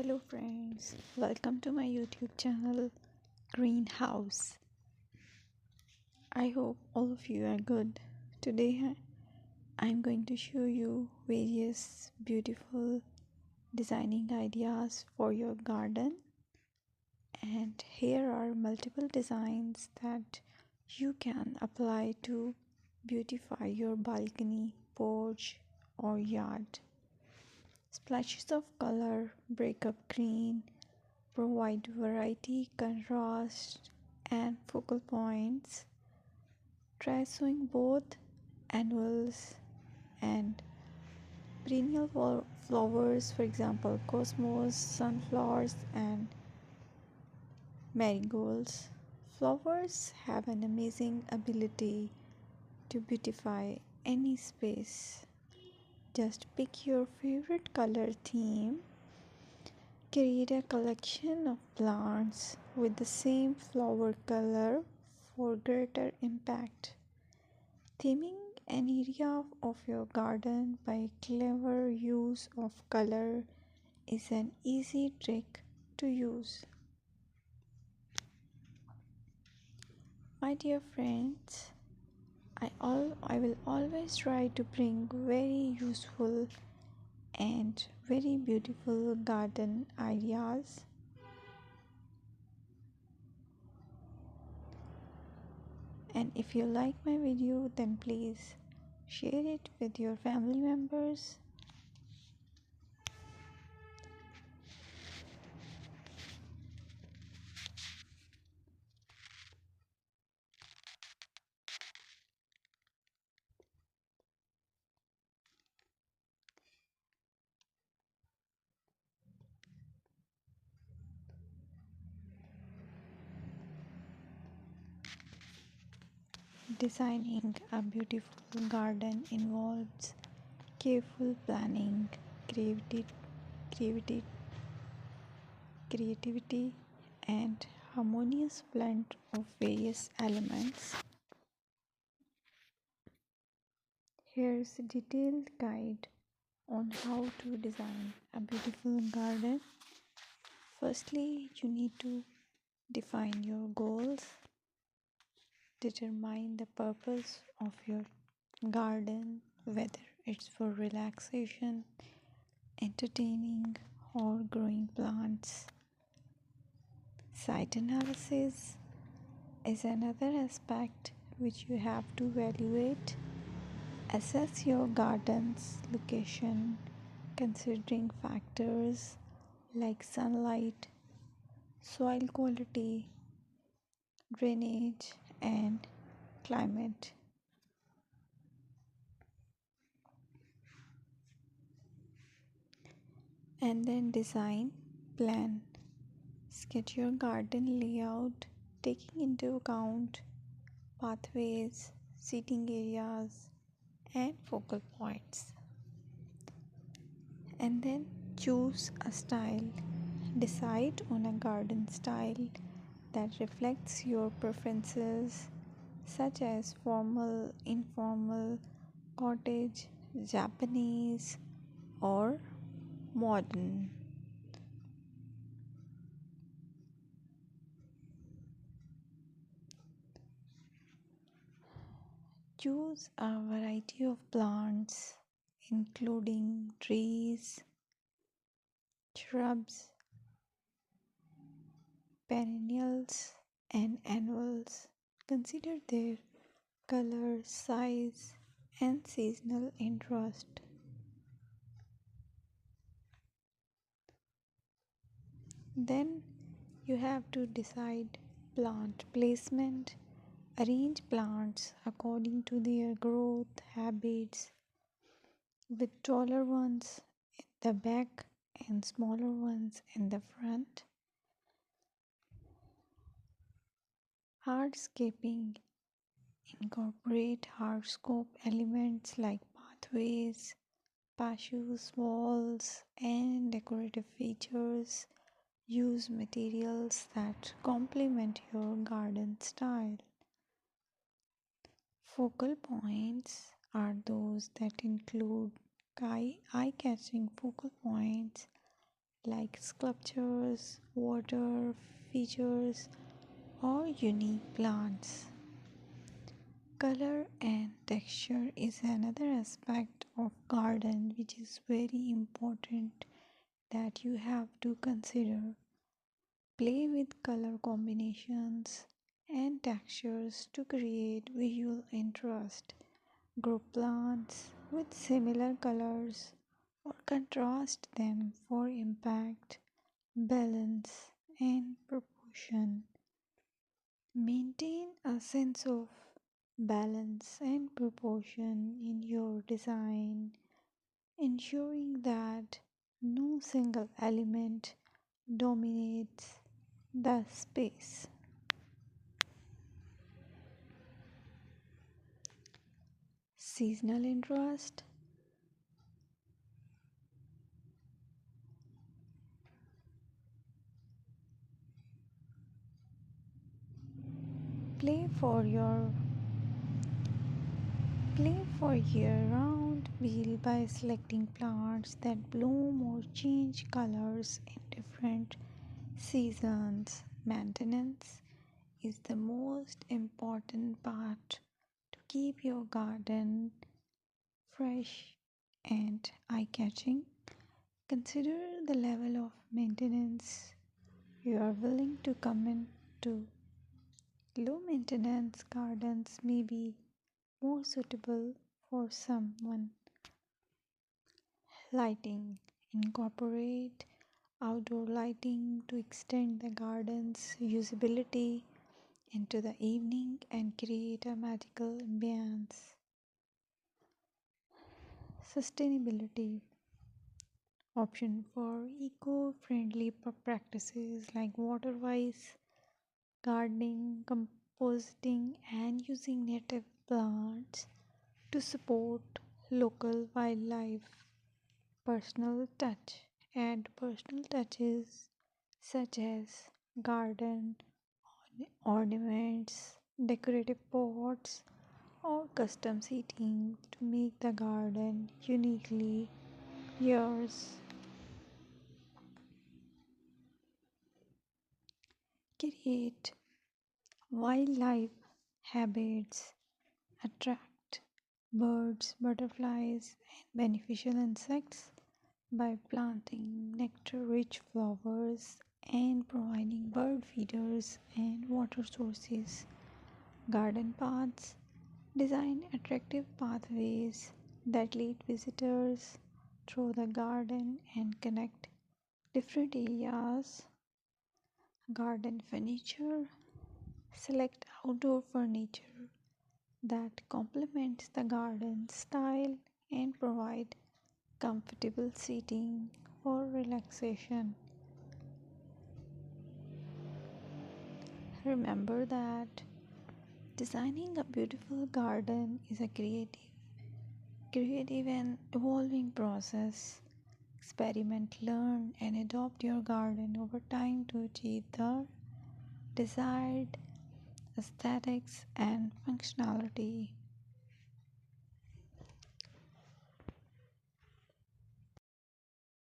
Hello friends, welcome to my YouTube channel Greenhouse. I hope all of you are good. Today I'm going to show you various beautiful designing ideas for your garden, and here are multiple designs that you can apply to beautify your balcony, porch or yard. Splashes of color break up green, provide variety, contrast, and focal points. Try sowing both annuals and perennial flowers, for example, cosmos, sunflowers, and marigolds. Flowers have an amazing ability to beautify any space. Just pick your favorite color theme. Create a collection of plants with the same flower color for greater impact. Theming an area of your garden by clever use of color is an easy trick to use. My dear friends, I will always try to bring very useful and very beautiful garden ideas. And if you like my video, then please share it with your family members. Designing a beautiful garden involves careful planning, creativity, creativity, creativity, and harmonious blend of various elements. Here's a detailed guide on how to design a beautiful garden. Firstly, you need to define your goals, determine the purpose of your garden, whether it's for relaxation, entertaining, or growing plants. Site analysis is another aspect which you have to evaluate. Assess your garden's location considering factors like sunlight, soil quality, drainage, and climate. And then design, plan. Sketch your garden layout taking into account pathways, seating areas, and focal points. And then choose a style. Decide on a garden style that reflects your preferences, such as formal, informal, cottage, Japanese, or modern. Choose a variety of plants, including trees, shrubs, perennials, and annuals. Consider their color, size, and seasonal interest. Then you have to decide plant placement. Arrange plants according to their growth habits, with taller ones in the back and smaller ones in the front. Hardscaping: incorporate hardscape elements like pathways, patios, walls, and decorative features. Use materials that complement your garden style. Focal points are those that include eye-catching focal points like sculptures, water features, or unique plants. Color and texture is another aspect of garden which is very important that you have to consider. Play with color combinations and textures to create visual interest. Group plants with similar colors or contrast them for impact, balance, and proportion. Maintain a sense of balance and proportion in your design, ensuring that no single element dominates the space. Seasonal interest. Play for your Play for year-round wheel by selecting plants that bloom or change colors in different seasons. Maintenance is the most important part to keep your garden fresh and eye-catching. Consider the level of maintenance you are willing to commit to. Low maintenance gardens may be more suitable for someone. Lighting. Incorporate outdoor lighting to extend the garden's usability into the evening and create a magical ambience. Sustainability. Option for eco-friendly practices like water-wise gardening, composting, and using native plants to support local wildlife. Personal touch. Add personal touches such as garden ornaments, decorative pots, or custom seating to make the garden uniquely yours. Create wildlife habits, attract birds, butterflies, and beneficial insects by planting nectar rich flowers and providing bird feeders and water sources. Garden paths. Design attractive pathways that lead visitors through the garden and connect different areas. Garden furniture. Select outdoor furniture that complements the garden style and provide comfortable seating for relaxation. Remember that designing a beautiful garden is a creative and evolving process. Experiment, learn, and adopt your garden over time to achieve the desired aesthetics and functionality.